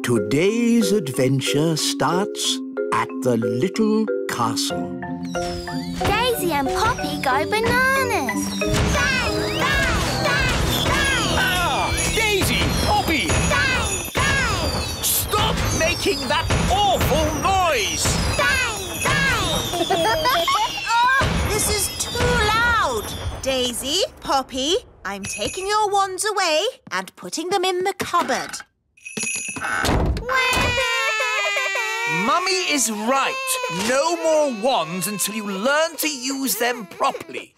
Today's adventure starts at the little castle. Daisy and Poppy go bananas. Bang, bang, bang, bang. Ah! Daisy! Poppy! Bang, bang. Stop making that awful noise! Bang, bang. Oh, this is too loud. Daisy, Poppy, I'm taking your wands away and putting them in the cupboard. Mummy is right. No more wands until you learn to use them properly.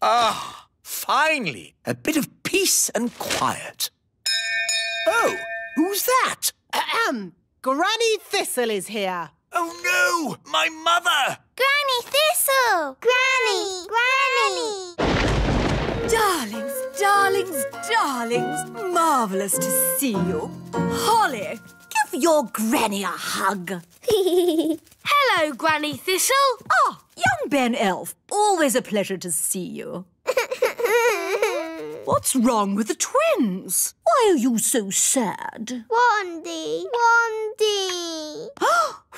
Ah, finally, a bit of peace and quiet. Oh, who's that? Granny Thistle is here. Oh no, my mother! Granny Thistle. Granny. Darlings, darlings, darlings, marvellous to see you. Holly, give your granny a hug. Hello, Granny Thistle. Ah, young Ben Elf, always a pleasure to see you. What's wrong with the twins? Why are you so sad? Wandy.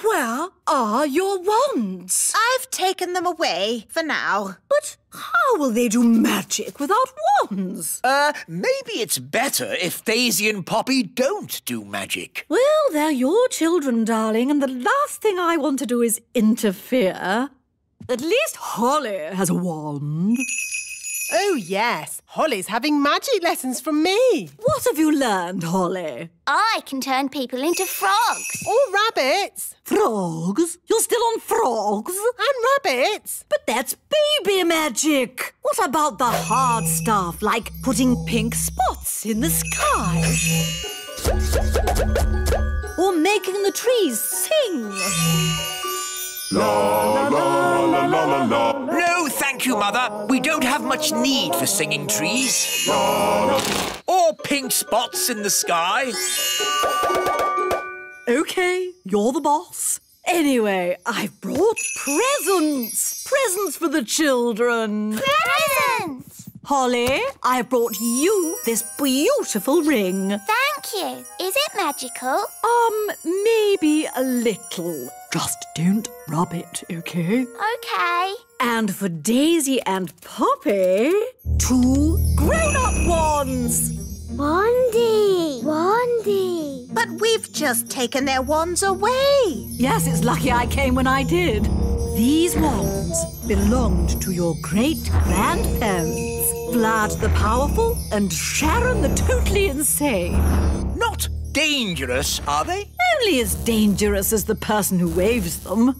Where are your wands? I've taken them away for now. But how will they do magic without wands? Maybe it's better if Daisy and Poppy don't do magic. Well, they're your children, darling, and the last thing I want to do is interfere. At least Holly has a wand. Oh, yes. Holly's having magic lessons from me. What have you learned, Holly? I can turn people into frogs. Or rabbits. Frogs? You're still on frogs? And rabbits. But that's baby magic. What about the hard stuff, like putting pink spots in the sky? Or making the trees sing? La, la, la, la, la, la. No, thank you, Mother. We don't have much need for singing trees. La, la. Or pink spots in the sky. OK, you're the boss. Anyway, I've brought presents. Presents for the children. Presents. Holly, I've brought you this beautiful ring. Thank you. Is it magical? Maybe a little. Just don't rub it, OK? Okay. And for Daisy and Poppy, 2 grown-up wands. Wandy. But we've just taken their wands away. Yes, it's lucky I came when I did. These wands belonged to your great-grandparents, Vlad the Powerful and Sharon the Totally Insane. Not dangerous, are they? Only as dangerous as the person who waves them.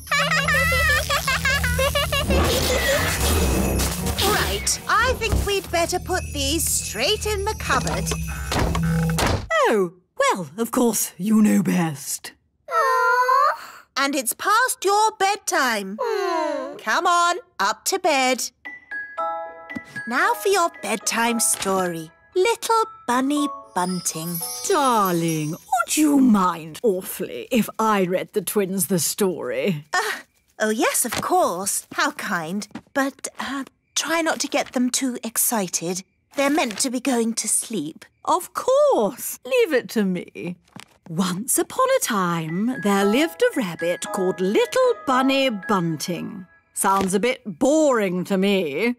Right, I think we'd better put these straight in the cupboard. Oh, well, of course, you know best. And it's past your bedtime. Come on, up to bed. Now for your bedtime story. Little Bunny Bunting. Darling, would you mind awfully if I read the twins the story? Oh, yes, of course. How kind. But try not to get them too excited. They're meant to be going to sleep. Of course. Leave it to me. Once upon a time, there lived a rabbit called Little Bunny Bunting. Sounds a bit boring to me.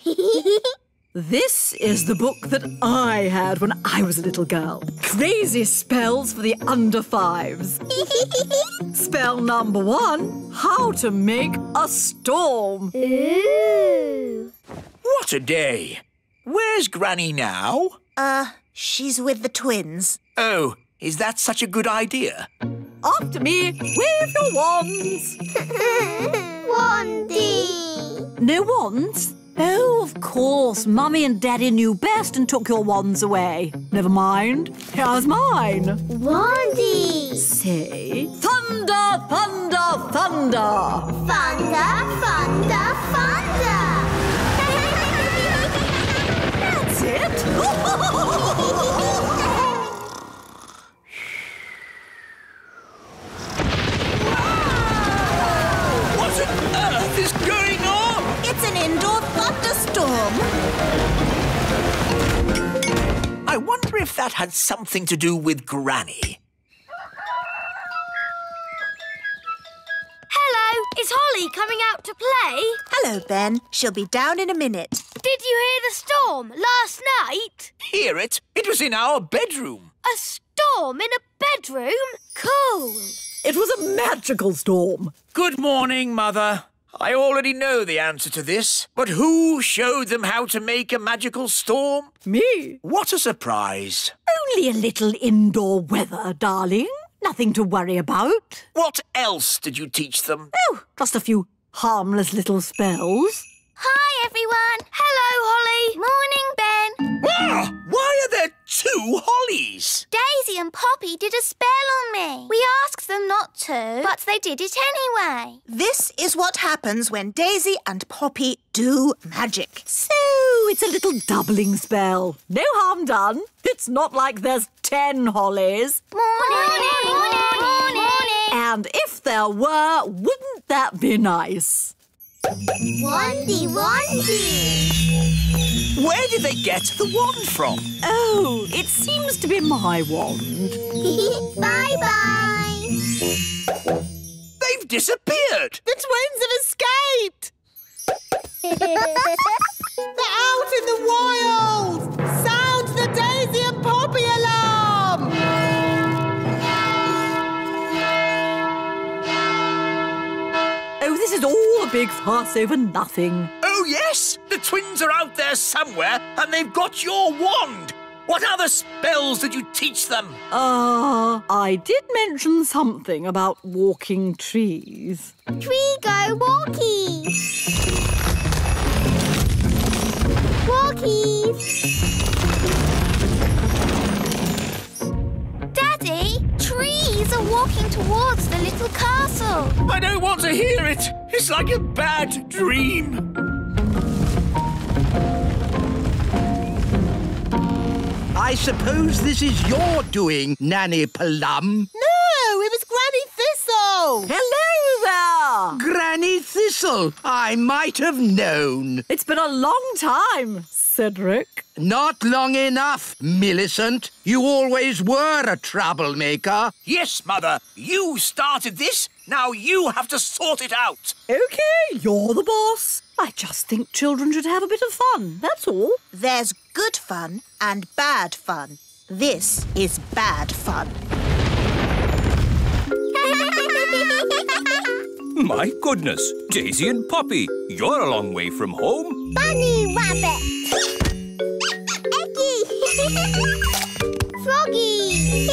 This is the book that I had when I was a little girl. Crazy spells for the under 5s. Spell number 1, how to make a storm. Ooh. What a day. Where's Granny now? She's with the twins. Oh, is that such a good idea? After me, wave your wands. Wandy. No wands? Oh, of course. Mummy and Daddy knew best and took your wands away. Never mind. Here's mine. Wandy. Say, thunder, thunder, thunder. Thunder. That's it. What on earth is going on? It's an indoor thunderstorm. I wonder if that had something to do with Granny. Is Holly coming out to play? Hello, Ben. She'll be down in a minute. Did you hear the storm last night? Hear it? It was in our bedroom. A storm in a bedroom? Cool. It was a magical storm. Good morning, Mother. I already know the answer to this, but who showed them how to make a magical storm? Me? What a surprise. Only a little indoor weather, darling. Nothing to worry about. What else did you teach them? Oh, just a few harmless little spells. Hi, everyone. Hello, Holly. Morning, Ben. Ah, why are there two Hollies? Daisy and Poppy did a spell on me. We asked them not to, but they did it anyway. This is what happens when Daisy and Poppy do magic. So, it's a little doubling spell. No harm done. It's not like there's 10 Hollies. Morning. And if there were, wouldn't that be nice? Wandy. Where did they get the wand from? Oh, it seems to be my wand. Bye-bye. They've disappeared. The twins have escaped! They're out in the wild! Sound the Daisy and Poppy alarm! Oh, this is all a big fuss over nothing. Oh, yes. The twins are out there somewhere and they've got your wand. What other spells did you teach them? I did mention something about walking trees. Tree go walkies. Walkies. Daddy, trees are walking towards the little castle. I don't want to hear it. It's like a bad dream. I suppose this is your doing, Nanny Plum. No, it was Granny Thistle! Hello there! Granny Thistle, I might have known. It's been a long time, Cedric. Not long enough, Millicent. You always were a troublemaker. Yes, Mother. You started this. Now you have to sort it out. OK, you're the boss. I just think children should have a bit of fun, that's all. There's good fun and bad fun. This is bad fun. My goodness, Daisy and Poppy, you're a long way from home. Bunny rabbit. Eggy. Froggy.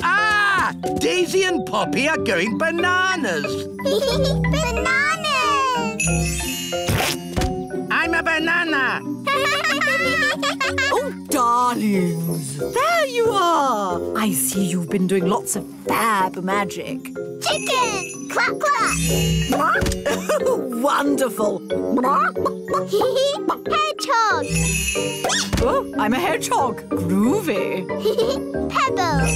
Ah! Daisy and Poppy are going bananas. Bananas. I'm a banana. Oh, darlings, there you are. I see you've been doing lots of fab magic. Chicken. Clap, clap. Oh, wonderful. Hedgehog. Oh, I'm a hedgehog. Groovy. Pebble.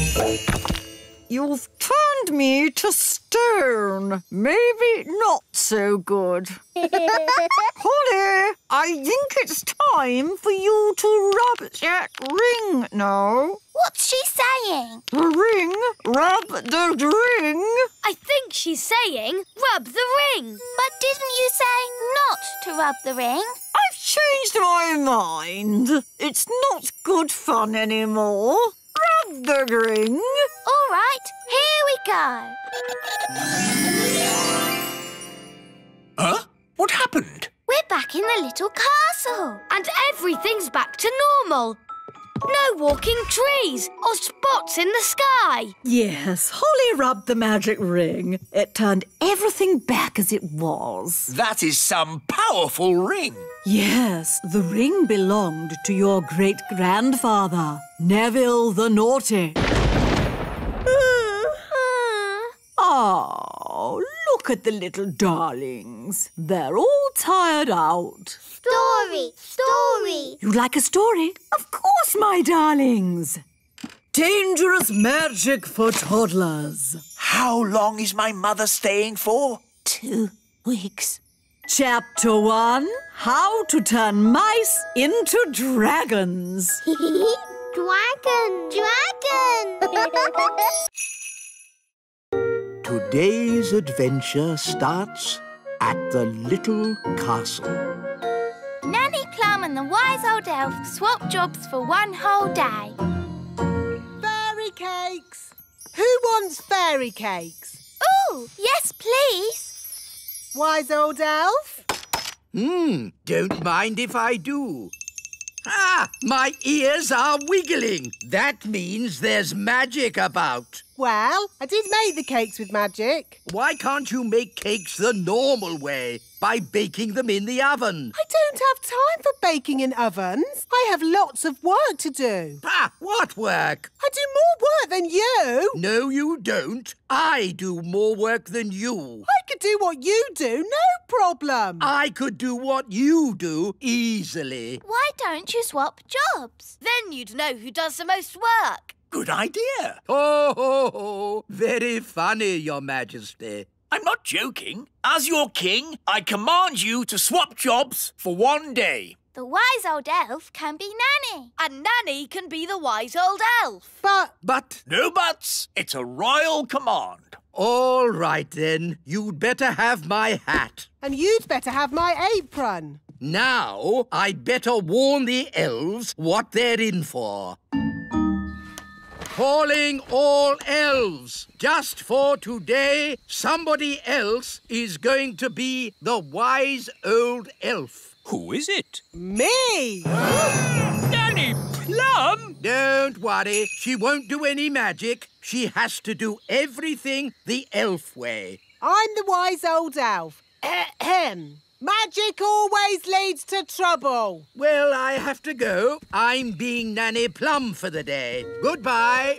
You've turned me to stone. Maybe not so good. Holly, I think it's time for you to rub that ring now. What's she saying? The ring? Rub the ring? I think she's saying rub the ring. But didn't you say not to rub the ring? I've changed my mind. It's not good fun anymore. Rub the ring. All right, here we go. Huh? What happened? We're back in the little castle. And everything's back to normal. No walking trees or spots in the sky. Yes, Holly rubbed the magic ring. It turned everything back as it was. That is some powerful ring. Yes, the ring belonged to your great-grandfather, Neville the Naughty. Oh, look at the little darlings. They're all tired out. Story, story. You'd like a story? Of course, my darlings. Dangerous magic for toddlers. How long is my mother staying for? 2 weeks. Chapter 1, How to Turn Mice into Dragons. Dragon, dragon. Today's adventure starts at the little castle. Nanny Plum and the wise old elf swap jobs for one whole day. Fairy cakes! Who wants fairy cakes? Ooh, yes, please. Wise old elf? Don't mind if I do. Ah, my ears are wiggling. That means there's magic about. Well, I did make the cakes with magic. Why can't you make cakes the normal way, by baking them in the oven? I don't have time for baking in ovens. I have lots of work to do. Ah, what work? I do more work than you. No, you don't. I do more work than you. I could do what you do, no problem. I could do what you do easily. Why don't you swap jobs? Then you'd know who does the most work. Good idea. Oh, very funny, Your Majesty. I'm not joking. As your king, I command you to swap jobs for one day. The wise old elf can be Nanny. And Nanny can be the wise old elf. But... No buts. It's a royal command. All right, then. You'd better have my hat. And you'd better have my apron. Now, I'd better warn the elves what they're in for. Calling all elves. Just for today, somebody else is going to be the wise old elf. Who is it? Me! Nanny Plum? Don't worry, she won't do any magic. She has to do everything the elf way. I'm the wise old elf. Ahem. Magic always leads to trouble. Well, I have to go. I'm being Nanny Plum for the day. Goodbye.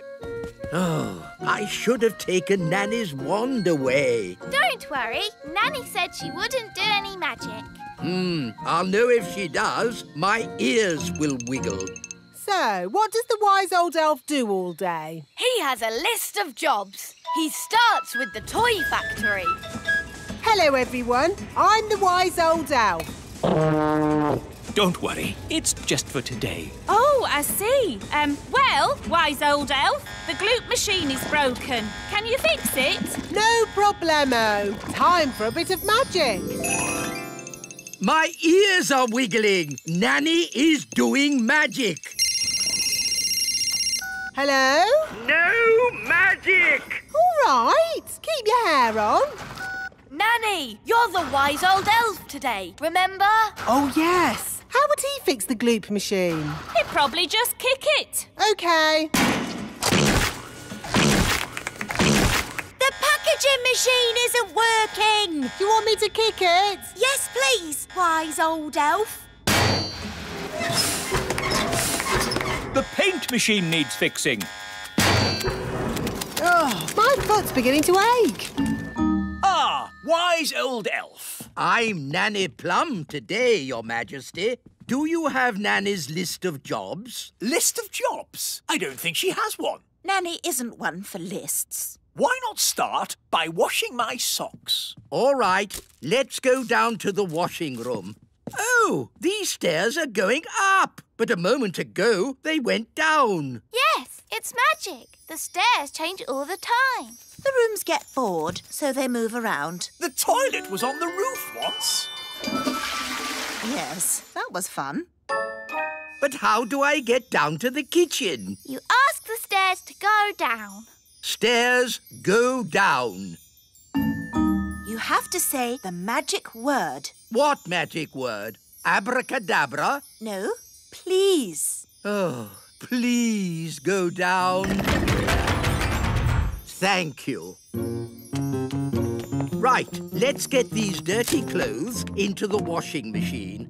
Oh, I should have taken Nanny's wand away. Don't worry. Nanny said she wouldn't do any magic. I'll know if she does. My ears will wiggle. So, what does the wise old elf do all day? He has a list of jobs. He starts with the toy factory. Hello, everyone. I'm the wise old elf. Don't worry, it's just for today. Oh, I see. Well, wise old elf, the gloop machine is broken. Can you fix it? No problemo. Time for a bit of magic. My ears are wiggling. Nanny is doing magic. Hello? No magic! All right. Keep your hair on. Nanny, you're the wise old elf today, remember? Oh, yes. How would he fix the gloop machine? He'd probably just kick it. OK. The packaging machine isn't working. Do you want me to kick it? Yes, please, wise old elf. The paint machine needs fixing. Oh, my foot's beginning to ache. Ah, wise old elf. I'm Nanny Plum today, Your Majesty. Do you have Nanny's list of jobs? List of jobs? I don't think she has one. Nanny isn't one for lists. Why not start by washing my socks? All right, let's go down to the washing room. Oh, these stairs are going up. But a moment ago, they went down. Yes, it's magic. The stairs change all the time. The rooms get bored, so they move around. The toilet was on the roof once. Yes, that was fun. But how do I get down to the kitchen? You ask the stairs to go down. Stairs go down. You have to say the magic word. What magic word? Abracadabra? No, please. Oh, please go down. Thank you. Right, let's get these dirty clothes into the washing machine.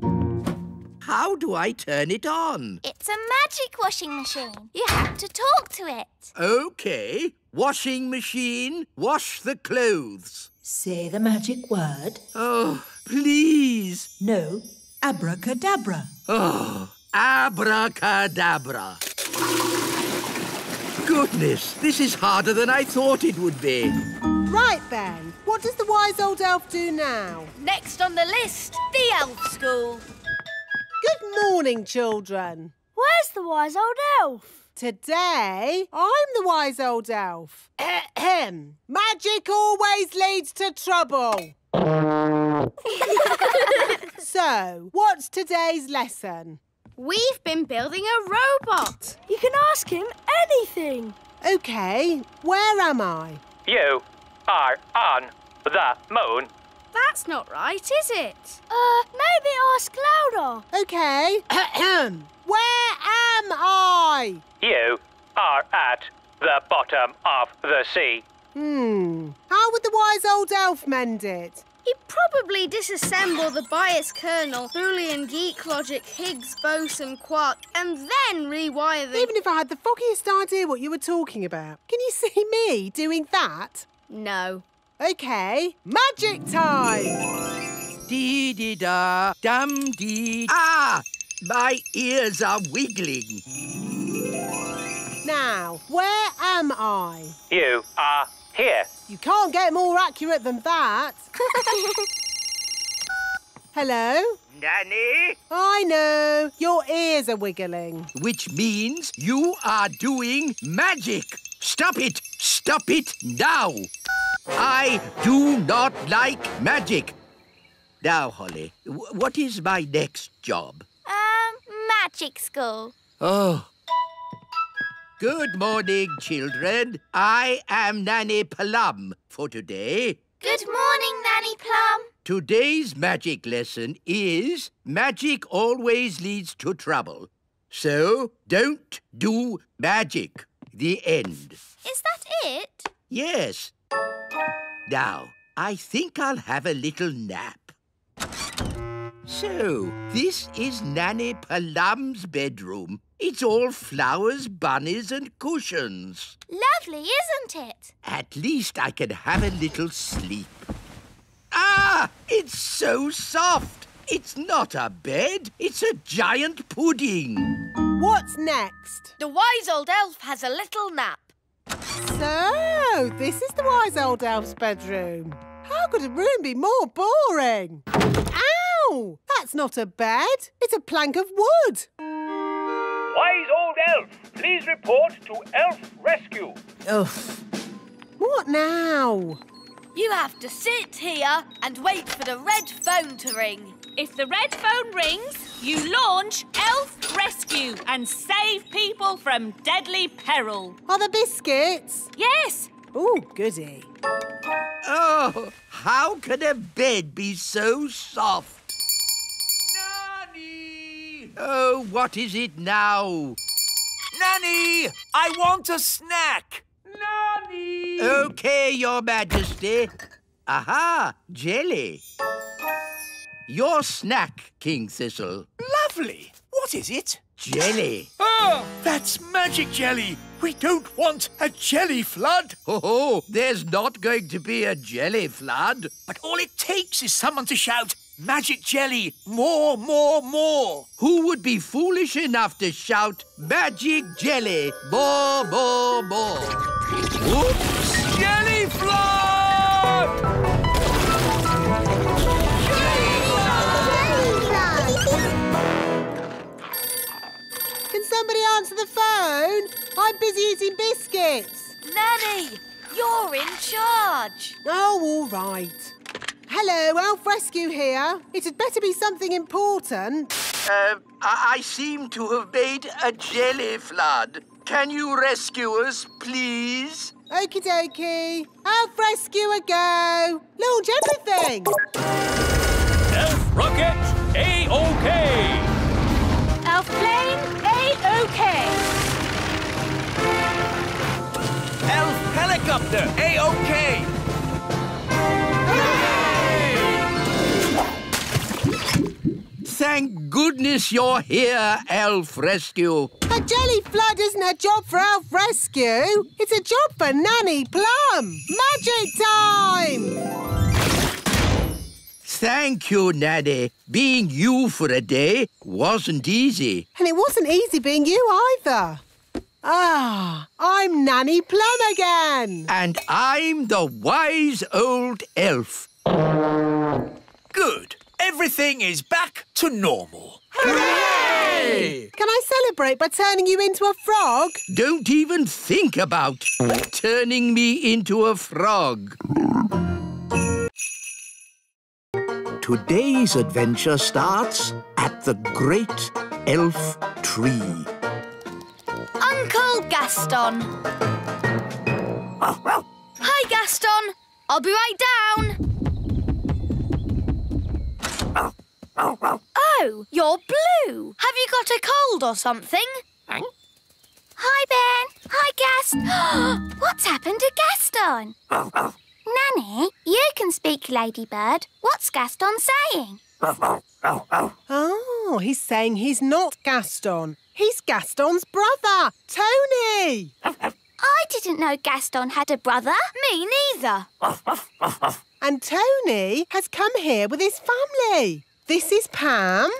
How do I turn it on? It's a magic washing machine. You have to talk to it. OK. Washing machine, wash the clothes. Say the magic word. Oh, please. No, abracadabra. Oh, abracadabra. Goodness, this is harder than I thought it would be. Right then, what does the wise old elf do now? Next on the list, the elf school. Good morning, children. Where's the wise old elf? Today, I'm the wise old elf. Ahem. Magic always leads to trouble. So, what's today's lesson? We've been building a robot. You can ask him anything. OK, where am I? You are on the moon. That's not right, is it? Maybe ask louder. OK. Where am I? You are at the bottom of the sea. How would the wise old elf mend it? He'd probably disassemble the bias kernel, Boolean geek logic, Higgs boson quark, and then rewire the... Even if I had the foggiest idea what you were talking about. Can you see me doing that? No. OK, magic time! Dee-dee-da, dum-dee. Ah! My ears are wiggling. Now, where am I? You are here. You can't get more accurate than that. Hello? Nanny? I know. Your ears are wiggling. Which means you are doing magic. Stop it! Stop it now! I do not like magic. Now, Holly, what is my next job? Magic school. Oh. Good morning, children. I am Nanny Plum for today. Good morning, Nanny Plum. Today's magic lesson is magic always leads to trouble. So, don't do magic. The end. Is that it? Yes. Now, I think I'll have a little nap. So, this is Nanny Plum's bedroom. It's all flowers, bunnies and cushions. Lovely, isn't it? At least I can have a little sleep. Ah! It's so soft. It's not a bed. It's a giant pudding. What's next? The wise old elf has a little nap. So, this is the wise old elf's bedroom. How could a room be more boring? Ow! That's not a bed. It's a plank of wood. Wise old elf, please report to Elf Rescue. Ugh. What now? You have to sit here and wait for the red phone to ring. If the red phone rings, you launch Elf Rescue and save people from deadly peril. Are there biscuits? Yes. Ooh, goody. Oh, how can a bed be so soft? Nanny! Oh, what is it now? Nanny, I want a snack. Nanny! OK, Your Majesty. Aha, jelly. Your snack, King Thistle. Lovely. What is it? Jelly. Oh, that's magic jelly. We don't want a jelly flood. Oh, there's not going to be a jelly flood. But all it takes is someone to shout, magic jelly, more, more, more. Who would be foolish enough to shout, magic jelly, more, more, more? Whoops! Jelly flood! Can somebody answer the phone? I'm busy eating biscuits. Nanny, you're in charge. Oh, all right. Hello, Elf Rescue here. It had better be something important. I seem to have made a jelly flood. Can you rescue us, please? Okie dokie. Elf Rescue a go. Launch everything. Elf rocket, A-OK! Elf plane, A-OK. Elf helicopter, A-OK! Thank goodness you're here, Elf Rescue. A jelly flood isn't a job for Elf Rescue. It's a job for Nanny Plum. Magic time! Thank you, Nanny. Being you for a day wasn't easy. And it wasn't easy being you either. Ah, I'm Nanny Plum again. And I'm the wise old elf. Good. Everything is back to normal. Hooray! Hooray! Can I celebrate by turning you into a frog? Don't even think about turning me into a frog. Today's adventure starts at the Great Elf Tree. Uncle Gaston. Hi, Gaston. I'll be right down. Oh, you're blue. Have you got a cold or something? Hi, Ben. Hi, Gast. What's happened to Gaston? Nanny, you can speak, Ladybird. What's Gaston saying? Oh, he's saying he's not Gaston. He's Gaston's brother, Tony. I didn't know Gaston had a brother. Me neither. And Tony has come here with his family. This is Pam.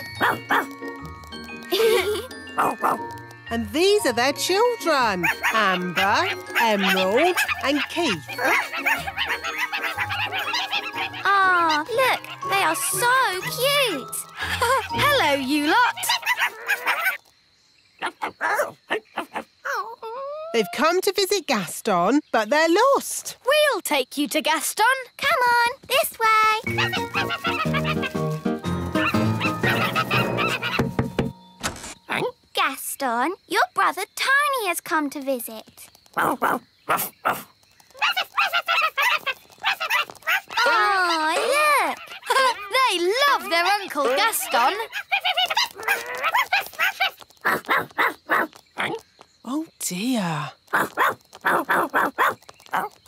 And these are their children, Amber, Emerald and Keith. Ah, look, they are so cute. Hello, you lot. They've come to visit Gaston, but they're lost. We'll take you to Gaston. Come on, this way. Gaston, your brother Tony has come to visit. Oh, look! They love their Uncle Gaston. Oh, dear.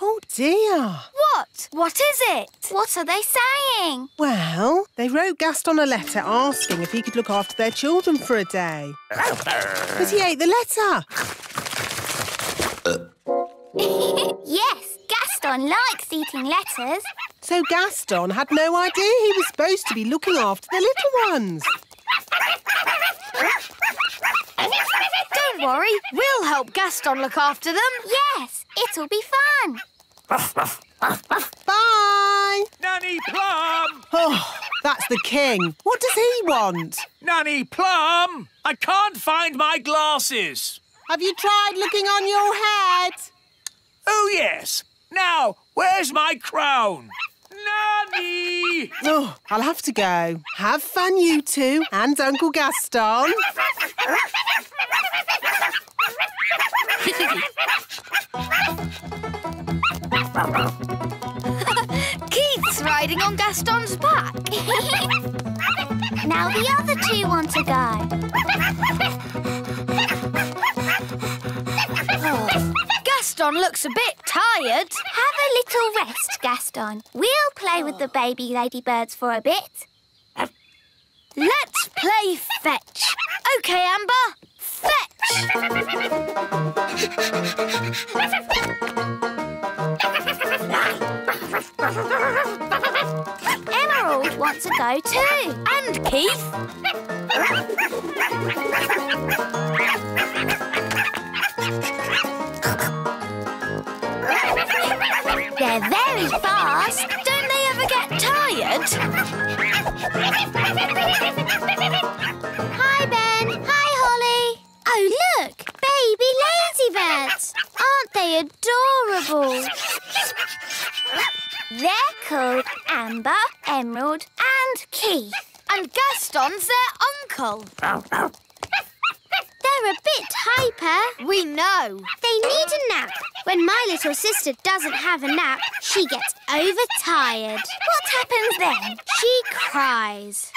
Oh, dear. What? What is it? What are they saying? Well, they wrote Gaston a letter asking if he could look after their children for a day. But he ate the letter. Yes, Gaston likes eating letters. So Gaston had no idea he was supposed to be looking after the little ones. Don't worry, we'll help Gaston look after them. Yes, it'll be fun. Bye! Nanny Plum! Oh, that's the king. What does he want? Nanny Plum! I can't find my glasses. Have you tried looking on your head? Oh, yes. Now, where's my crown? Nanny! Oh, I'll have to go. Have fun, you two, and Uncle Gaston. Keith's riding on Gaston's back. Now the other two want to go. Oh, Gaston looks a bit tired. Have a little rest, Gaston. We'll play with the baby ladybirds for a bit. Let's play fetch. OK, Amber, fetch. Emerald wants to go too. And Keith. They're very fast. Don't they ever get tired? Hi, Ben. Hi, Holly. Oh, look. Baby ladybirds. Aren't they adorable? They're called Amber, Emerald and Keith. And Gaston's their uncle. They're a bit hyper. We know. They need a nap. When my little sister doesn't have a nap, she gets overtired. What happens then? She cries.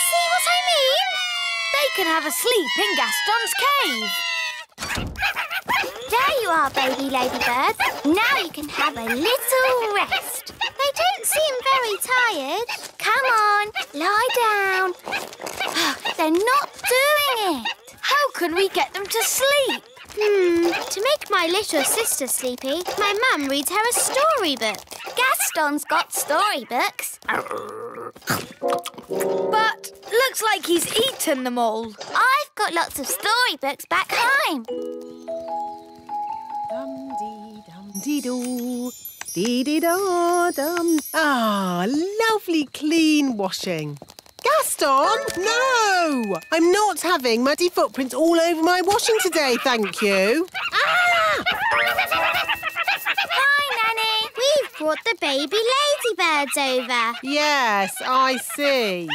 See what I mean? They can have a sleep in Gaston's cave. There you are, baby ladybirds. Now you can have a little rest. They don't seem very tired. Come on, lie down. They're not doing it. How can we get them to sleep? To make my little sister sleepy, my mum reads her a storybook. Gaston's got storybooks. But looks like he's eaten them all. I've got lots of storybooks back home. Dum-dee-dum-dee-doo, dee-dee-da-dum. Ah, lovely clean washing. Gaston! Gaston, no! I'm not having muddy footprints all over my washing today, thank you. Ah! Hi, Nanny. We've brought the baby ladybirds over. Yes, I see.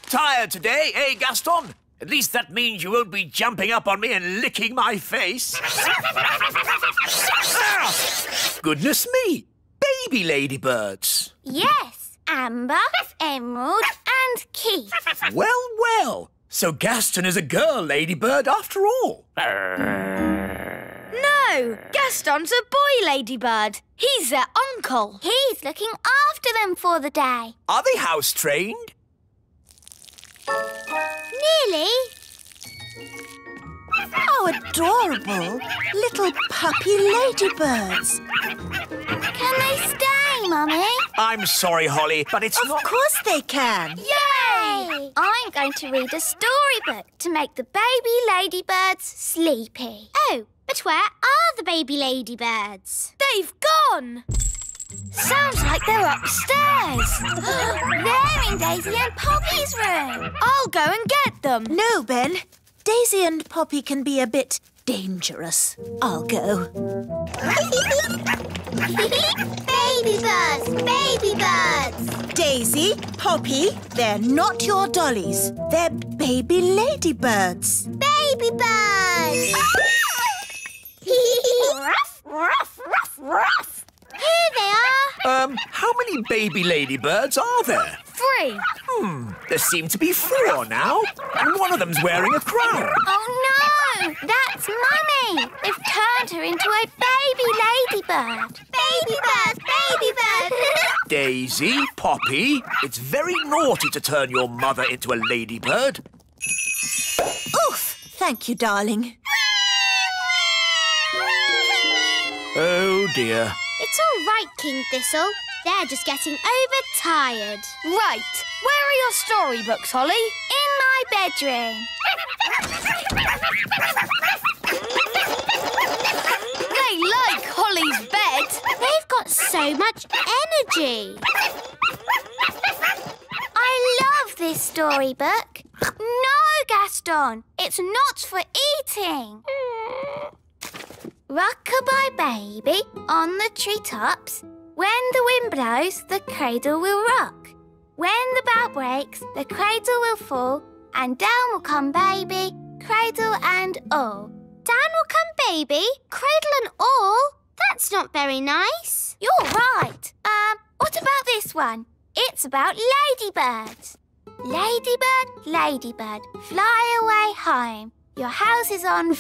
Tired today, eh, Gaston? At least that means you won't be jumping up on me and licking my face. Ah! Goodness me! Baby ladybirds. Yes, Amber, Emerald and Keith. Well, well. So Gaston is a girl ladybird after all. No, Gaston's a boy ladybird. He's their uncle. He's looking after them for the day. Are they house-trained? Nearly. How adorable. Little puppy ladybirds. Can they stay, Mummy? I'm sorry, Holly, but it's not... Of course they can. Yay! I'm going to read a storybook to make the baby ladybirds sleepy. Oh, but where are the baby ladybirds? They've gone. Sounds like they're upstairs. They're in Daisy and Poppy's room. I'll go and get them. No, Ben. Daisy and Poppy can be a bit dangerous. I'll go. Baby birds, baby birds. Daisy, Poppy, they're not your dollies. They're baby ladybirds. Baby birds. Ruff, ruff, ruff, ruff. Here they are. How many baby ladybirds are there? 3. There seem to be 4 now, and one of them's wearing a crown. Oh, no! That's Mummy! They've turned her into a baby ladybird. Baby bird, baby bird! Daisy, Poppy, it's very naughty to turn your mother into a ladybird. Oof! Thank you, darling. Oh, dear. It's all right, King Thistle. They're just getting overtired. Right. Where are your storybooks, Holly? In my bedroom. They like Holly's bed. They've got so much energy. I love this storybook. No, Gaston, it's not for eating. Rock-a-bye baby on the treetops. When the wind blows, the cradle will rock. When the bough breaks, the cradle will fall, and down will come baby, cradle and all. Down will come baby, cradle and all? That's not very nice. You're right. What about this one? It's about ladybirds. Ladybird, ladybird, fly away home. Your house is on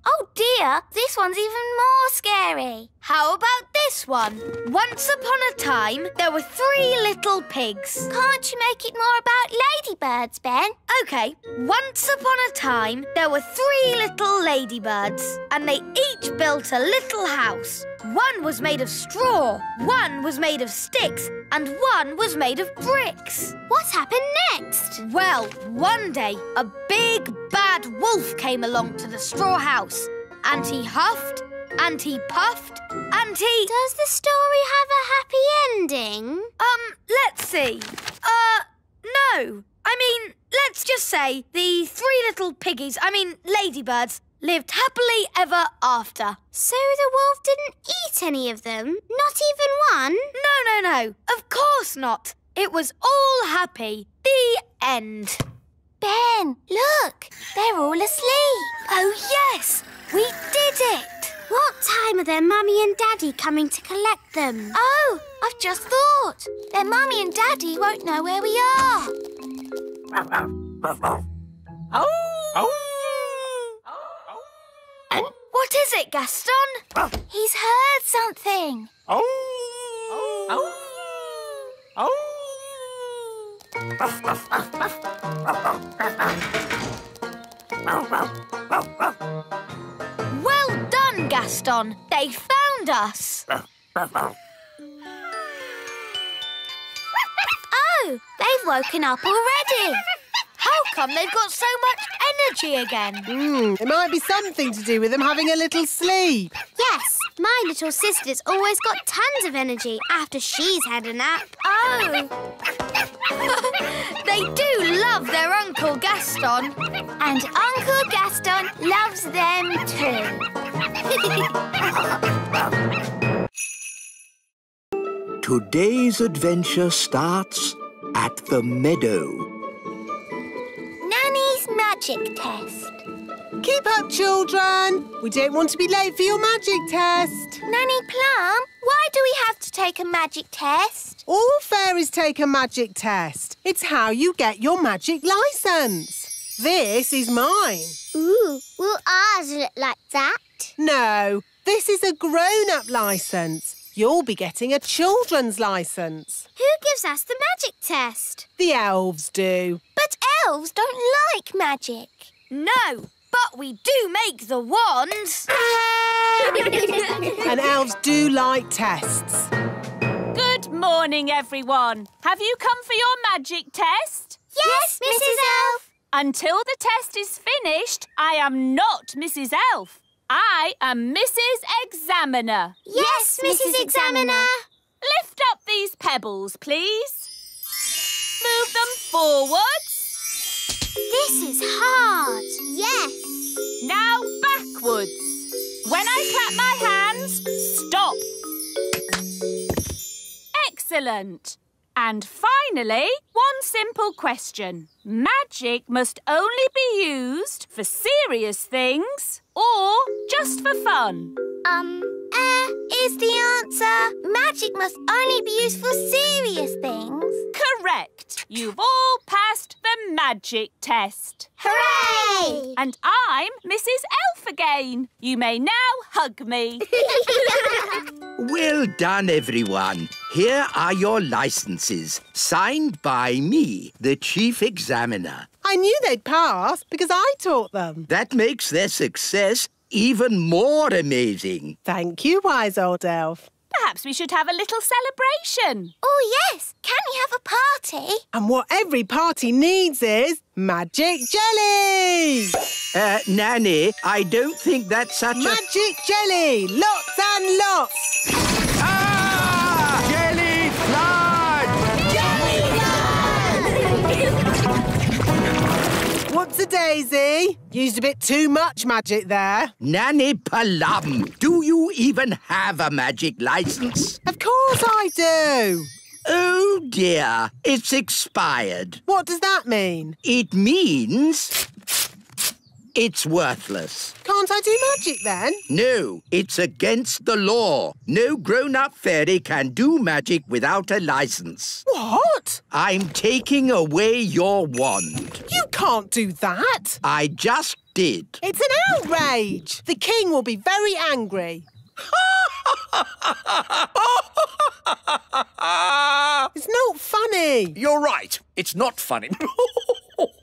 Oh dear, this one's even more scary. How about this one? Once upon a time, there were 3 little pigs. Can't you make it more about ladybirds, Ben? OK, once upon a time, there were 3 little ladybirds, and they each built a little house. One was made of straw, one was made of sticks, and one was made of bricks. What happened next? Well, one day, a big, bad wolf came along to the straw house, and he huffed, and he puffed, and he... Does the story have a happy ending? Let's see. No. I mean, let's just say the 3 little ladybirds, lived happily ever after. So the wolf didn't eat any of them? Not even one? No. Of course not. It was all happy. The end. Ben, look. They're all asleep. Oh, yes. We did it. What time are their mummy and daddy coming to collect them? Oh, I've just thought. Their mummy and daddy won't know where we are. What is it, Gaston? He's heard something. Well done, Gaston. They found us. Oh, they've woken up already. How come they've got so much energy again. It might be something to do with them having a little sleep. Yes, my little sister's always got tons of energy after she's had a nap. Oh! They do love their Uncle Gaston. And Uncle Gaston loves them too. Today's adventure starts at the meadow. Nanny's magic test. Keep up, children. We don't want to be late for your magic test. Nanny Plum, why do we have to take a magic test? All fairies take a magic test. It's how you get your magic licence. This is mine. Ooh, will ours look like that? No, this is a grown-up licence. You'll be getting a children's licence. Who gives us the magic test? The elves do. But elves don't like magic. No, but we do make the wands. And elves do like tests. Good morning, everyone. Have you come for your magic test? Yes, Mrs. Elf. Until the test is finished, I am not Mrs. Elf. I am Mrs. Examiner. Yes, Mrs. Examiner. Lift up these pebbles, please. Move them forwards. This is hard. Yes. Now backwards. When I clap my hands, stop. Excellent. And finally, one simple question. Magic must only be used for serious things or just for fun? Is the answer. Magic must only be used for serious things. Correct. You've all passed the magic test. Hooray! And I'm Mrs. Elf again. You may now hug me. Well done, everyone. Here are your licenses, signed by me, the Chief Examiner. I knew they'd pass because I taught them. That makes their success even more amazing. Thank you, wise old elf. Perhaps we should have a little celebration. Oh, yes. Can we have a party? And what every party needs is magic jelly! Nanny, I don't think that's such Magic jelly! Lots and lots! Ah! Jelly flood! What's a daisy? Used a bit too much magic there. Nanny Plum, do you even have a magic license? Of course I do. Oh, dear. It's expired. What does that mean? It means it's worthless. Can't I do magic then? No, it's against the law. No grown-up fairy can do magic without a license. What? I'm taking away your wand. You can't do that. I just did. It's an outrage. The king will be very angry. It's not funny. You're right. It's not funny.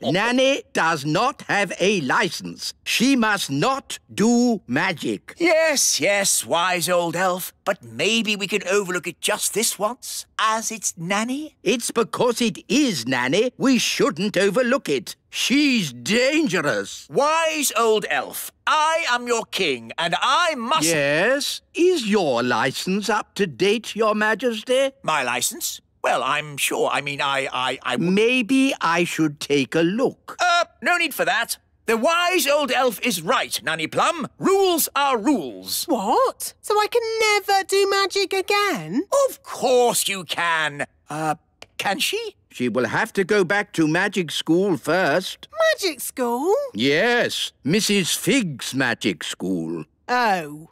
Nanny does not have a license. She must not do magic. Yes, yes, wise old elf. But maybe we can overlook it just this once, as it's Nanny. It's because it is Nanny we shouldn't overlook it. She's dangerous. Wise old elf, I am your king, and I must... Yes? Is your license up to date, Your Majesty? My license? Well, I'm sure. I mean, I... Maybe I should take a look. No need for that. The wise old elf is right, Nanny Plum. Rules are rules. What? So I can never do magic again? Of course you can. Can she? She will have to go back to magic school first. Magic school? Yes, Mrs. Fig's magic school. Oh.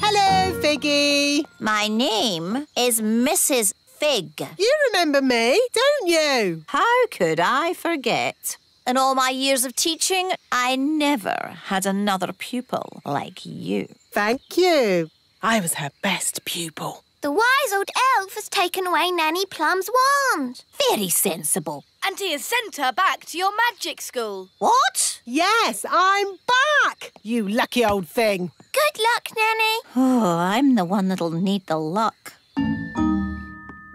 Hello, Figgy. My name is Mrs. Fig. You remember me, don't you? How could I forget? In all my years of teaching, I never had another pupil like you. Thank you. I was her best pupil. The wise old elf has taken away Nanny Plum's wand. Very sensible. And he has sent her back to your magic school. What? Yes, I'm back, you lucky old thing. Good luck, Nanny. Oh, I'm the one that'll need the luck.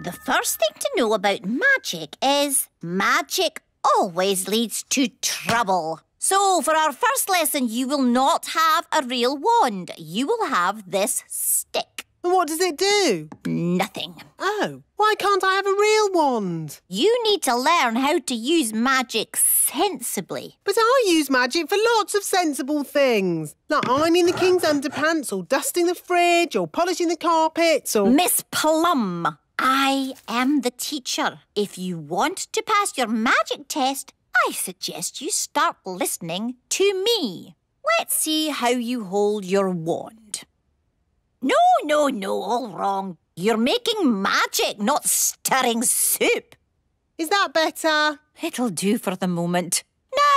The first thing to know about magic is magic always leads to trouble. So, for our first lesson, you will not have a real wand. You will have this stick. And what does it do? Nothing. Oh, why can't I have a real wand? You need to learn how to use magic sensibly. But I use magic for lots of sensible things, like ironing the king's underpants or dusting the fridge or polishing the carpets or... Miss Plum, I am the teacher. If you want to pass your magic test, I suggest you start listening to me. Let's see how you hold your wand. No, all wrong. You're making magic, not stirring soup. Is that better? It'll do for the moment.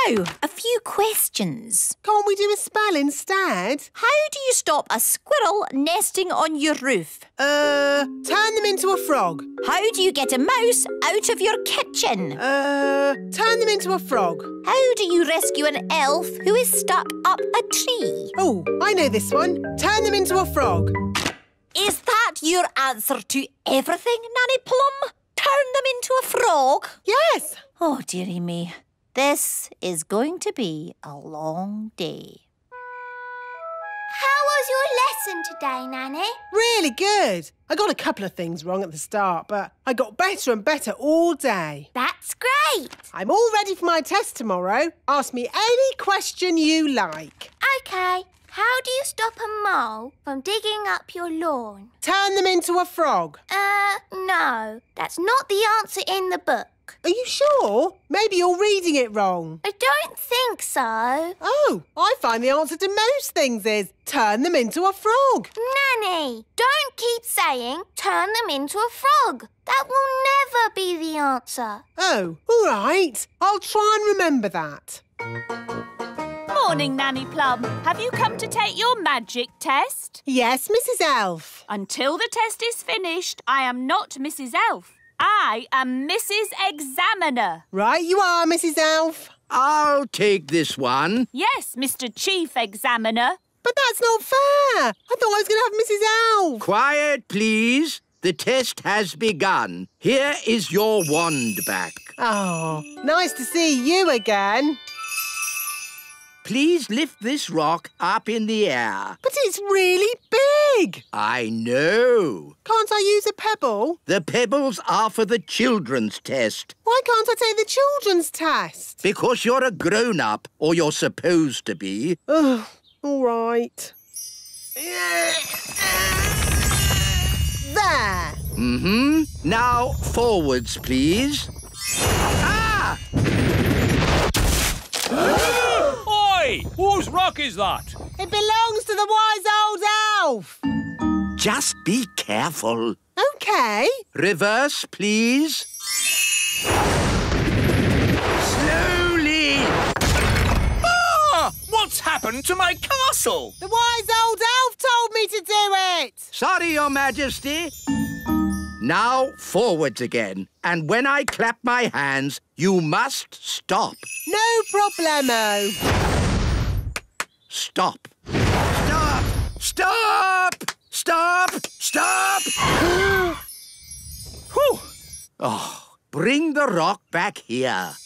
Now, a few questions. Can't we do a spell instead? How do you stop a squirrel nesting on your roof? Turn them into a frog. How do you get a mouse out of your kitchen? Turn them into a frog. How do you rescue an elf who is stuck up a tree? Oh, I know this one. Turn them into a frog. Is that your answer to everything, Nanny Plum? Turn them into a frog? Yes. Oh, dearie me. This is going to be a long day. How was your lesson today, Nanny? Really good. I got a couple of things wrong at the start, but I got better and better all day. That's great. I'm all ready for my test tomorrow. Ask me any question you like. OK. How do you stop a mole from digging up your lawn? Turn them into a frog. No. That's not the answer in the book. Are you sure? Maybe you're reading it wrong. I don't think so. Oh, I find the answer to most things is turn them into a frog. Nanny, don't keep saying turn them into a frog. That will never be the answer. Oh, all right. I'll try and remember that. Morning, Nanny Plum. Have you come to take your magic test? Yes, Mrs. Elf. Until the test is finished, I am not Mrs. Elf. I am Mrs. Examiner. Right you are, Mrs. Elf. I'll take this one. Yes, Mr. Chief Examiner. But that's not fair. I thought I was going to have Mrs. Elf. Quiet, please. The test has begun. Here is your wand back. Oh, nice to see you again. Please lift this rock up in the air. But it's really big. I know. Can't I use a pebble? The pebbles are for the children's test. Why can't I take the children's test? Because you're a grown-up, or you're supposed to be. Oh, all right. There. Mm-hmm. Now, forwards, please. Ah! Oi! Whose rock is that? It belongs to the wise old elf. Just be careful. OK. Reverse, please. Slowly. Ah! What's happened to my castle? The wise old elf told me to do it. Sorry, Your Majesty. Now, forwards again. And when I clap my hands, you must stop. No problemo. Stop. Stop! Stop! Stop! Stop! Whew! Oh, bring the rock back here.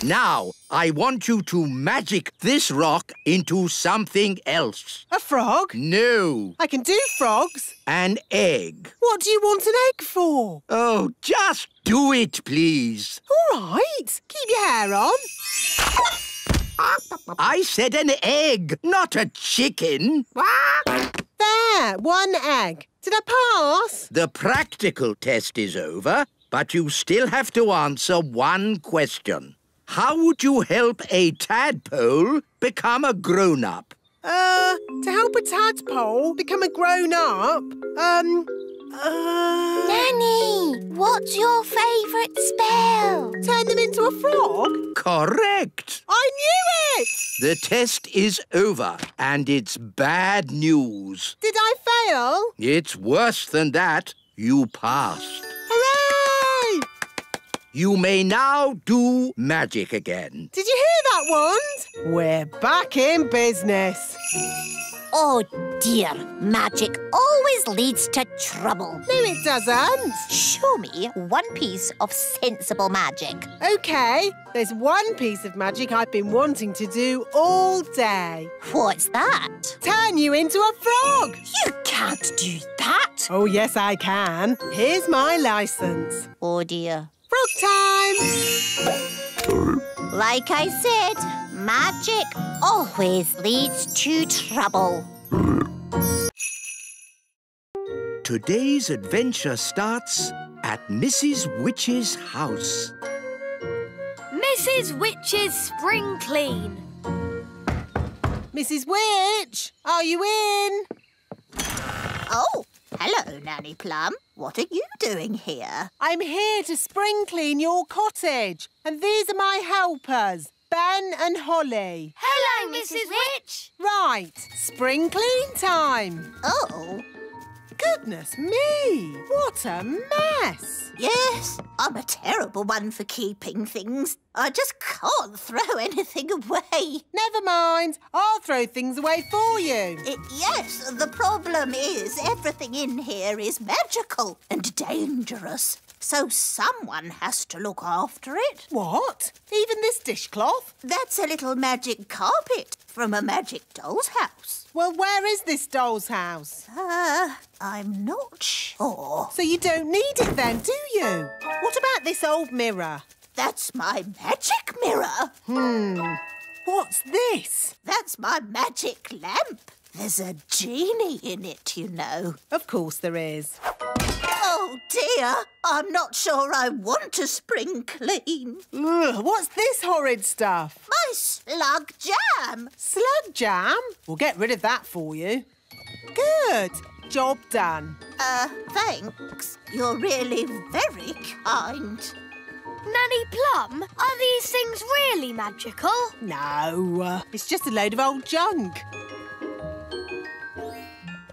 Now, I want you to magic this rock into something else. A frog? No. I can do frogs. An egg. What do you want an egg for? Oh, just do it, please. All right. Keep your hair on. I said an egg, not a chicken. There, one egg. Did I pass? The practical test is over, but you still have to answer one question. How would you help a tadpole become a grown-up? To help a tadpole become a grown-up, Nanny, what's your favourite spell? Turn them into a frog? Correct. I knew it! The test is over, and it's bad news. Did I fail? It's worse than that. You passed. Hooray! You may now do magic again. Did you hear that, Wand? We're back in business. Oh, dear, magic always leads to trouble. No, it doesn't. Show me one piece of sensible magic. OK, there's one piece of magic I've been wanting to do all day. What's that? Turn you into a frog. You can't do that. Oh, yes, I can. Here's my licence. Oh, dear. Frog time! Like I said, magic always leads to trouble. Today's adventure starts at Mrs. Witch's house. Mrs. Witch's spring clean. Mrs. Witch, are you in? Oh, hello, Nanny Plum. What are you doing here? I'm here to spring clean your cottage. And these are my helpers, Ben and Holly. Hello, Mrs. Witch. Right, spring clean time. Oh. Goodness me, what a mess. Yes, I'm a terrible one for keeping things. I just can't throw anything away. Never mind, I'll throw things away for you. Yes, the problem is everything in here is magical and dangerous. So someone has to look after it. What? Even this dishcloth? That's a little magic carpet from a magic doll's house. Well, where is this doll's house? I'm not sure. So you don't need it then, do you? What about this old mirror? That's my magic mirror. What's this? That's my magic lamp. There's a genie in it, you know. Of course there is. Oh, dear. I'm not sure I want to spring clean. Ugh, what's this horrid stuff? My slug jam. Slug jam? We'll get rid of that for you. Good. Job done. Thanks. You're really very kind. Nanny Plum, are these things really magical? No, it's just a load of old junk.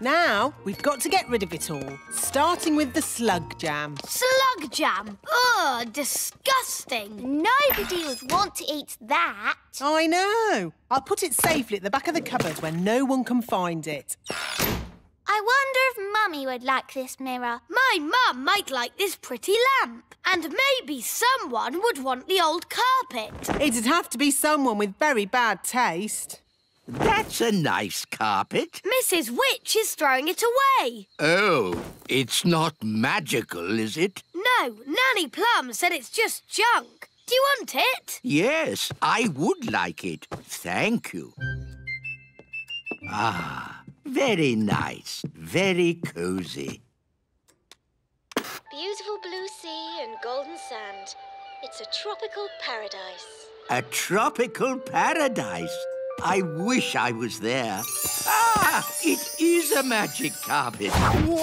Now, we've got to get rid of it all, starting with the slug jam. Slug jam? Ugh, disgusting. Nobody would want to eat that. I know. I'll put it safely at the back of the cupboard where no one can find it. I wonder if Mummy would like this mirror. My mum might like this pretty lamp. And maybe someone would want the old carpet. It'd have to be someone with very bad taste. That's a nice carpet. Mrs. Witch is throwing it away. Oh, it's not magical, is it? No, Nanny Plum said it's just junk. Do you want it? Yes, I would like it. Thank you. Ah, very nice. Very cosy. Beautiful blue sea and golden sand. It's a tropical paradise. A tropical paradise. I wish I was there. Ah, it is a magic carpet. Whoa!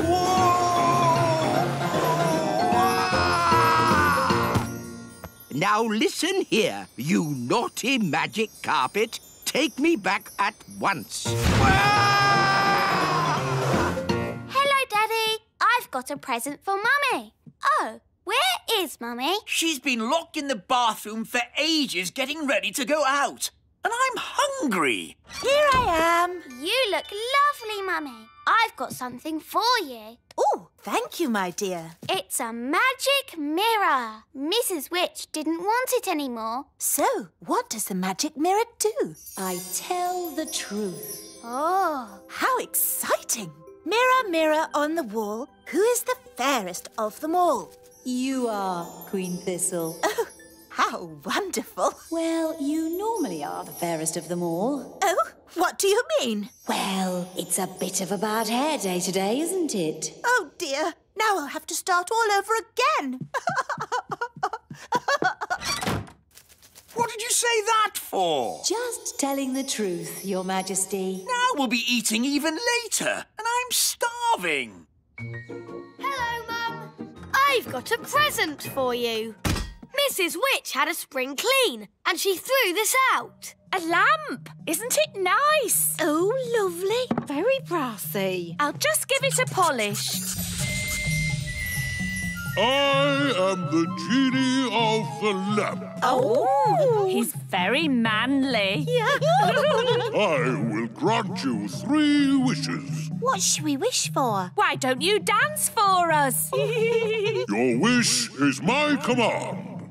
Whoa! Now listen here, you naughty magic carpet. Take me back at once. Hello, Daddy. I've got a present for Mummy. Oh, where is Mummy? She's been locked in the bathroom for ages getting ready to go out. And I'm hungry. Here I am. You look lovely, Mummy. I've got something for you. Oh, thank you, my dear. It's a magic mirror. Mrs. Witch didn't want it anymore. So, what does the magic mirror do? I tell the truth. Oh. How exciting. Mirror, mirror on the wall, who is the fairest of them all? You are, Queen Thistle. Oh, how wonderful. Well, you normally are the fairest of them all. Oh, what do you mean? Well, it's a bit of a bad hair day today, isn't it? Oh, dear. Now I'll have to start all over again. What did you say that for? Just telling the truth, Your Majesty. Now we'll be eating even later, and I'm starving. Hello, Mum. I've got a present for you. Mrs. Witch had a spring clean, and she threw this out. A lamp! Isn't it nice? Oh, lovely. Very brassy. I'll just give it a polish. I am the genie of the lamp. Oh, he's very manly. I will grant you 3 wishes. What should we wish for? Why don't you dance for us? Your wish is my command.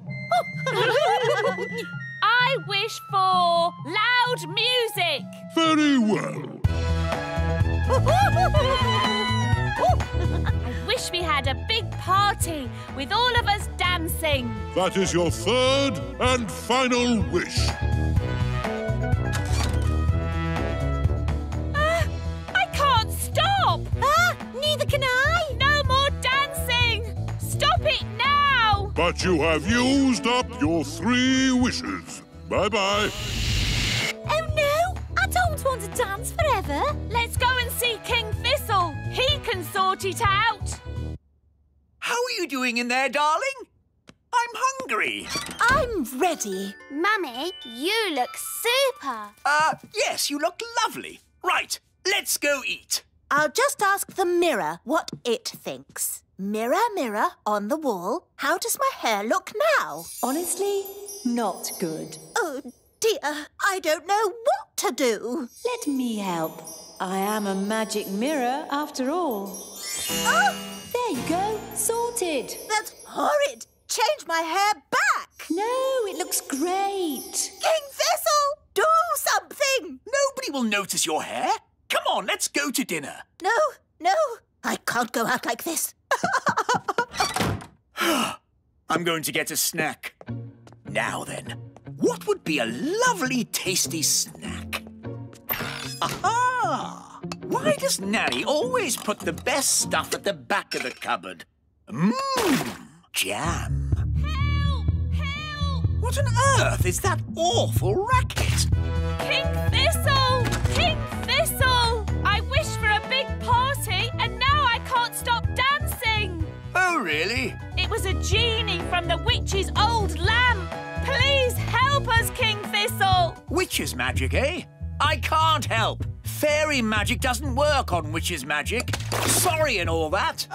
I wish for loud music. Very well. I wish we had a big party with all of us dancing. That is your 3rd and final wish. I can't stop. Neither can I. No more dancing. Stop it now. But you have used up your 3 wishes. Bye-bye. Oh, no. I don't want to dance forever. Let's go and see King Thistle. He can sort it out. How are you doing in there, darling? I'm hungry. I'm ready. Mummy, you look super. Yes, you look lovely. Right, let's go eat. I'll just ask the mirror what it thinks. Mirror, mirror on the wall, how does my hair look now? Honestly, not good. Oh, dear, I don't know what to do. Let me help. I am a magic mirror after all. Oh, There you go, sorted. that's horrid. Change my hair back. No, it looks great. King Thistle, do something. Nobody will notice your hair. Come on, let's go to dinner. No, I can't go out like this. I'm going to get a snack. Now then, what would be a lovely, tasty snack? Aha! Why does Nanny always put the best stuff at the back of the cupboard? Jam. Help! What on earth is that awful racket? King Thistle! King Thistle! I wish for a big party and now I can't stop dancing. Oh, really? It was a genie from the witch's old lamp. Please help us, King Thistle. Witch's magic, eh? I can't help. Fairy magic doesn't work on witch's magic. Sorry and all that.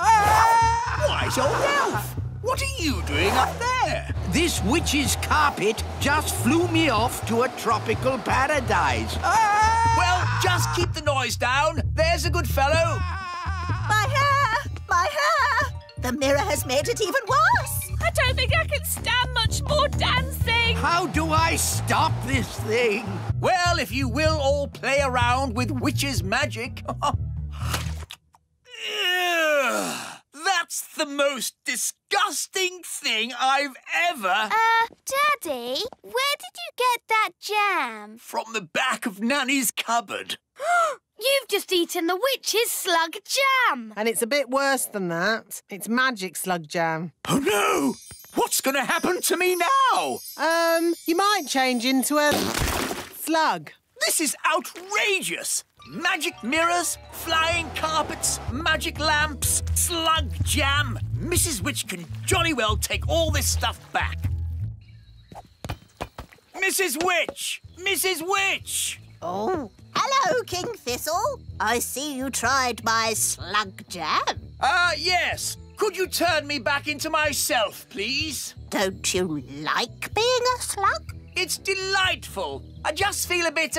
Wise old elf! What are you doing up there? This witch's carpet just flew me off to a tropical paradise. Well, just keep the noise down. There's a good fellow. My hair! My hair! The mirror has made it even worse. I don't think I can stand much more dancing. How do I stop this thing? Well, if you will all play around with witch's magic. That's the most disgusting thing I've ever... Daddy, where did you get that jam? From the back of Nanny's cupboard. You've just eaten the witch's slug jam. And it's a bit worse than that. It's magic slug jam. Oh, no! What's going to happen to me now? You might change into a slug. This is outrageous! Magic mirrors, flying carpets, magic lamps, slug jam. Mrs. Witch can jolly well take all this stuff back. Mrs. Witch! Mrs. Witch! Oh, hello, King Thistle. I see you tried my slug jam. Yes. Could you turn me back into myself, please? Don't you like being a slug? It's delightful. I just feel a bit,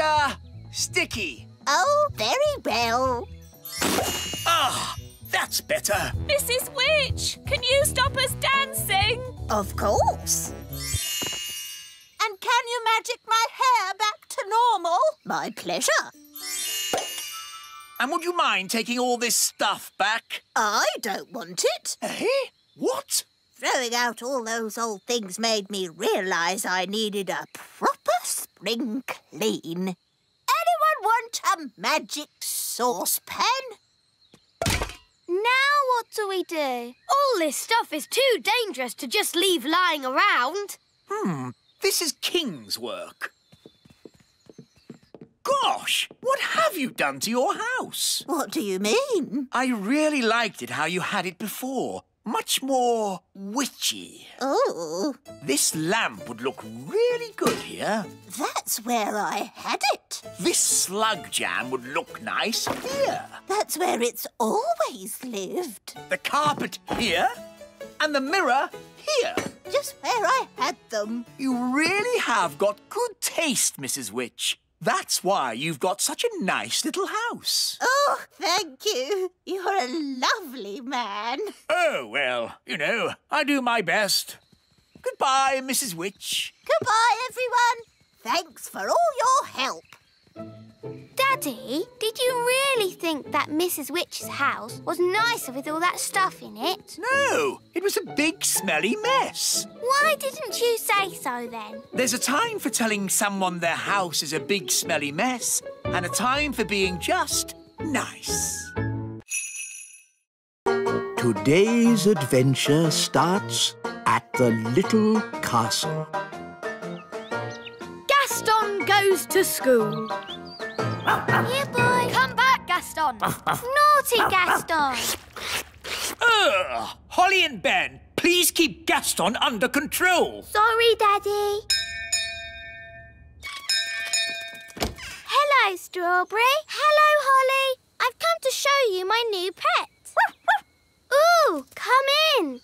sticky. Oh, very well. That's better. Mrs. Witch, can you stop us dancing? Of course. And can you magic my hair back to normal? My pleasure. And would you mind taking all this stuff back? I don't want it. Eh? What? Throwing out all those old things made me realise I needed a proper spring clean. Anyone want a magic saucepan? Now what do we do? All this stuff is too dangerous to just leave lying around. This is King's work. Gosh, what have you done to your house? What do you mean? I really liked it how you had it before. Much more witchy. Oh. This lamp would look really good here. That's where I had it. This slug jam would look nice here. That's where it's always lived. The carpet here. And the mirror here. Just where I had them. You really have got good taste, Mrs. Witch. That's why you've got such a nice little house. Oh, thank you. You're a lovely man. Oh, well, you know, I do my best. Goodbye, Mrs. Witch. Goodbye, everyone. Thanks for all your help. Daddy, did you really think that Mrs. Witch's house was nicer with all that stuff in it? No, it was a big, smelly mess. Why didn't you say so then? There's a time for telling someone their house is a big, smelly mess, and a time for being just nice. Today's adventure starts at the little castle. Gaston goes to school. Here, boy. Come back, Gaston. Naughty Gaston. Holly and Ben, please keep Gaston under control. Sorry, Daddy. Hello, Strawberry. Hello, Holly. I've come to show you my new pet. Ooh, come in.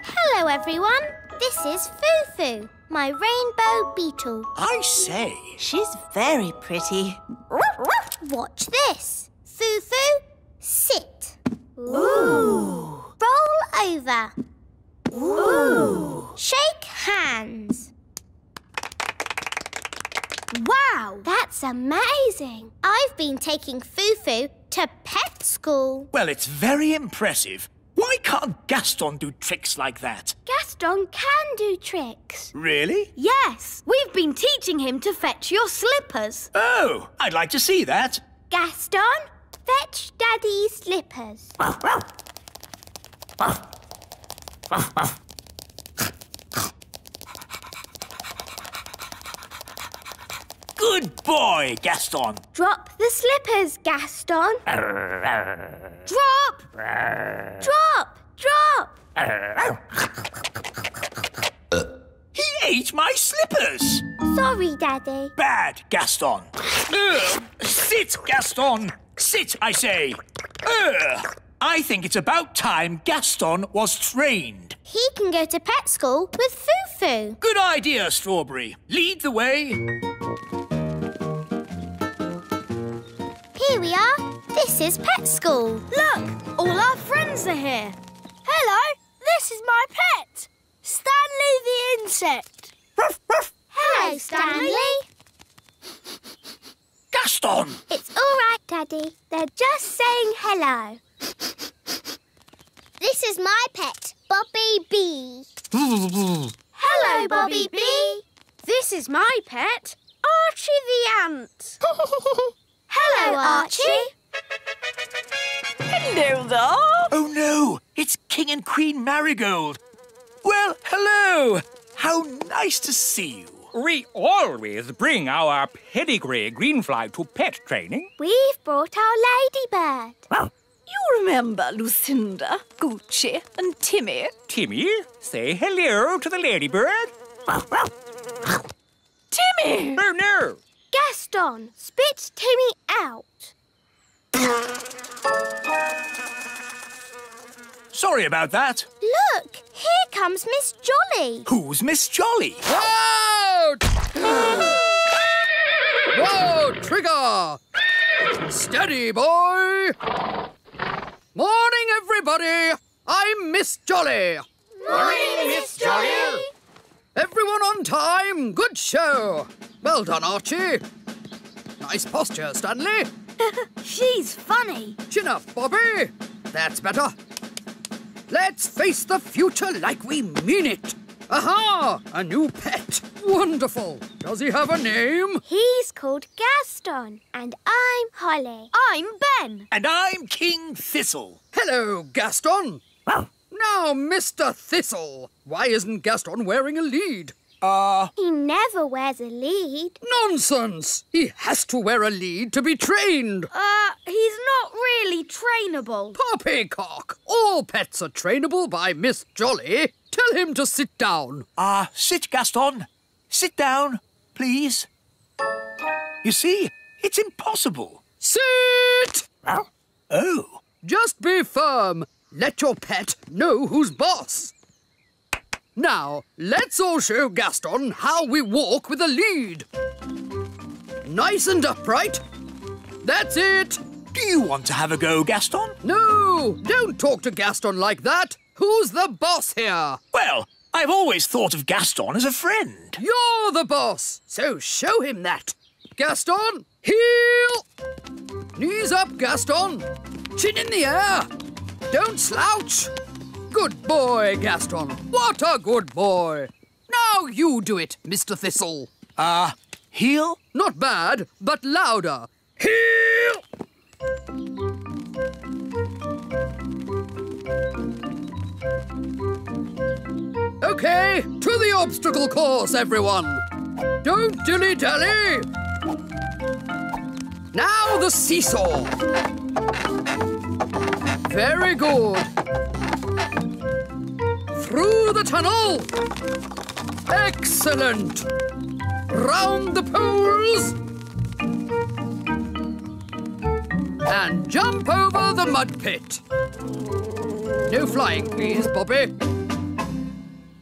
Hello, everyone. This is Foo-Foo, my rainbow beetle. I say. She's very pretty. Watch this. Foo-Foo, sit. Ooh. Roll over. Ooh. Shake hands. Wow, that's amazing. I've been taking Foo-Foo to pet school. Well, it's very impressive. Why can't Gaston do tricks like that? Gaston can do tricks. Really? Yes, we've been teaching him to fetch your slippers. Oh, I'd like to see that. Gaston, fetch Daddy's slippers. Good boy, Gaston. Drop the slippers, Gaston. Drop! Drop! Drop! He ate my slippers. Sorry, Daddy. Bad, Gaston. Sit, Gaston. Sit, I say. I think it's about time Gaston was trained. He can go to pet school with Foo-Foo. Good idea, Strawberry. Lead the way. Here we are. This is pet school. Look, all our friends are here. Hello, this is my pet, Stanley the insect. Hello, Stanley. Gaston! It's all right, Daddy. They're just saying hello. This is my pet, Bobby Bee. Hello, Bobby Bee. This is my pet, Archie the ant. Hello, Archie. Hello there. Oh, no. It's King and Queen Marigold. Well, hello. How nice to see you. We always bring our pedigree greenfly to pet training. We've brought our ladybird. You remember Lucinda, Gucci and Timmy? Timmy, say hello to the ladybird. Timmy! Oh, no. Gaston, spit Timmy out. Sorry about that. Look, here comes Miss Jolly. Who's Miss Jolly? Whoa! Whoa, Trigger! Steady, boy! Morning, everybody! I'm Miss Jolly. Morning, Miss Jolly. Everyone on time. Good show. Well done, Archie. Nice posture, Stanley. She's funny. Chin up, Bobby. That's better. Let's face the future like we mean it. Aha! A new pet. Wonderful. Does he have a name? He's called Gaston, and I'm Holly. I'm Ben. And I'm King Thistle. Hello, Gaston. Now, Mr. Thistle, why isn't Gaston wearing a lead? He never wears a lead. Nonsense! He has to wear a lead to be trained. He's not really trainable. Poppycock! All pets are trainable by Miss Jolly. Tell him to sit down. Sit, Gaston. Sit down, please. You see, it's impossible. Sit! Oh. Just be firm. let your pet know who's boss. Now, let's all show Gaston how we walk with a lead. Nice and upright. That's it. Do you want to have a go, Gaston? No, don't talk to Gaston like that. Who's the boss here? Well, I've always thought of Gaston as a friend. You're the boss, so show him that. Gaston, heel. Knees up, Gaston. Chin in the air. Don't slouch. Good boy, Gaston. What a good boy. Now you do it, Mr. Thistle. Heel? Not bad, but louder. Heel! OK, to the obstacle course, everyone. Don't dilly-dally. Now the seesaw. Very good. Through the tunnel. Excellent. Round the poles. And jump over the mud pit. No flying, please, Bobby.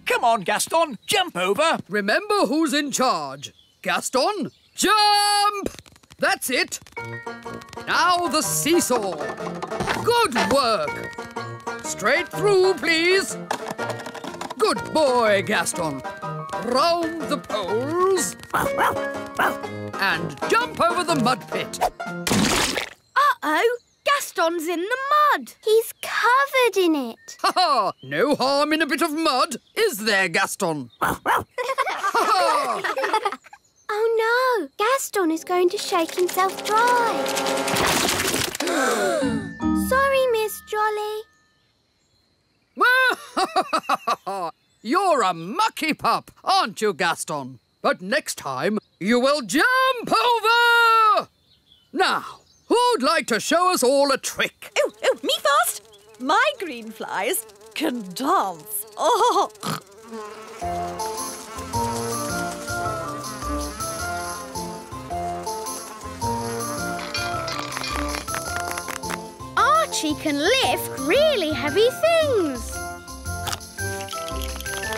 Come on, Gaston, jump over. Remember who's in charge. Gaston, jump! That's it. Now the seesaw. Good work. Straight through, please. Good boy, Gaston. Round the poles. And jump over the mud pit. Uh-oh, Gaston's in the mud. He's covered in it. Ha-ha! No harm in a bit of mud, is there, Gaston? Oh no, Gaston is going to shake himself dry. Sorry, Miss Jolly. You're a mucky pup, aren't you, Gaston? But next time, you will jump over! Now, who'd like to show us all a trick? Oh, me first! My green flies can dance. Oh! Archie can lift really heavy things.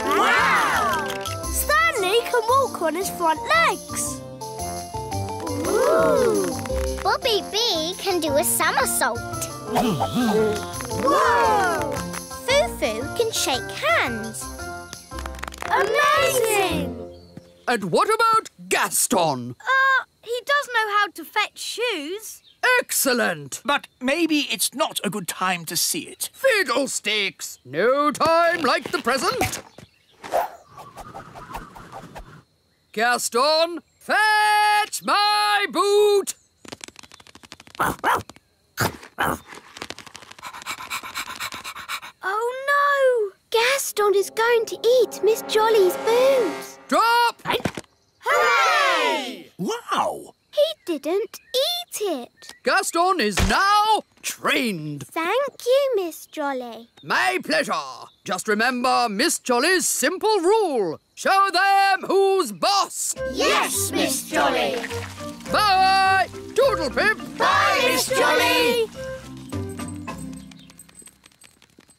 Wow! Stanley can walk on his front legs. Ooh! Bobby B can do a somersault. Whoa! Foo-Foo can shake hands. Amazing! And what about Gaston? He does know how to fetch shoes. Excellent! But maybe it's not a good time to see it. Fiddlesticks! No time like the present. Gaston, fetch my boot! Oh no! Gaston is going to eat Miss Jolly's boots. Drop! Hooray! Wow! He didn't eat it. Gaston is now trained. Thank you, Miss Jolly. My pleasure. Just remember Miss Jolly's simple rule. Show them who's boss. Yes, Miss Jolly. Bye. Toodle pip. Bye, Miss Jolly.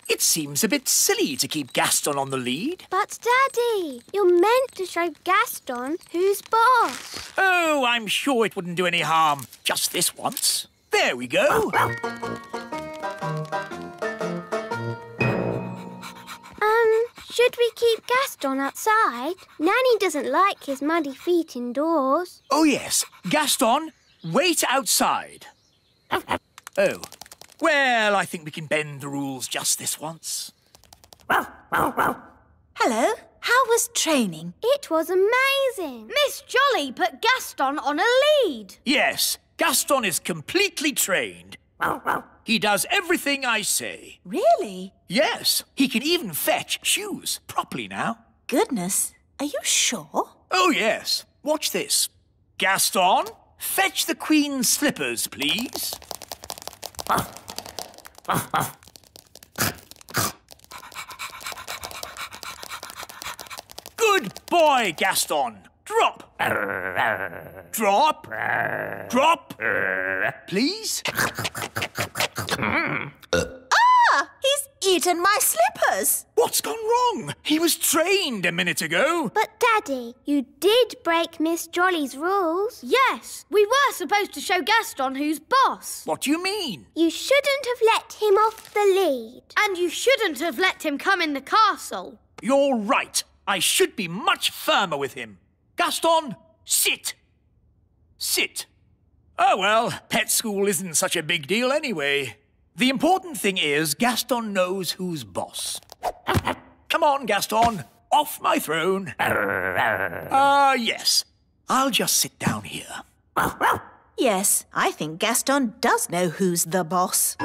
It seems a bit silly to keep Gaston on the lead. But, Daddy, you're meant to show Gaston who's boss. Oh, I'm sure it wouldn't do any harm. Just this once. There we go. Should we keep Gaston outside? Nanny doesn't like his muddy feet indoors. Oh, yes. Gaston, wait outside. Oh. Well, I think we can bend the rules just this once. Hello. How was training? It was amazing. Miss Jolly put Gaston on a lead. Yes, Gaston is completely trained. He does everything I say. Really? Yes, he can even fetch shoes properly now. Goodness, are you sure? Oh, yes. Watch this. Gaston, fetch the Queen's slippers, please. Good boy, Gaston. Drop. Drop. Drop. Please. He's eaten my slippers. What's gone wrong? He was trained a minute ago. But, Daddy, you did break Miss Jolly's rules. Yes, we were supposed to show Gaston who's boss. What do you mean? You shouldn't have let him off the lead. And you shouldn't have let him come in the castle. You're right. I should be much firmer with him. Gaston, sit. Sit. Oh, well, pet school isn't such a big deal anyway. The important thing is Gaston knows who's boss. Come on, Gaston. Off my throne. Yes. I'll just sit down here. Yes, I think Gaston does know who's the boss.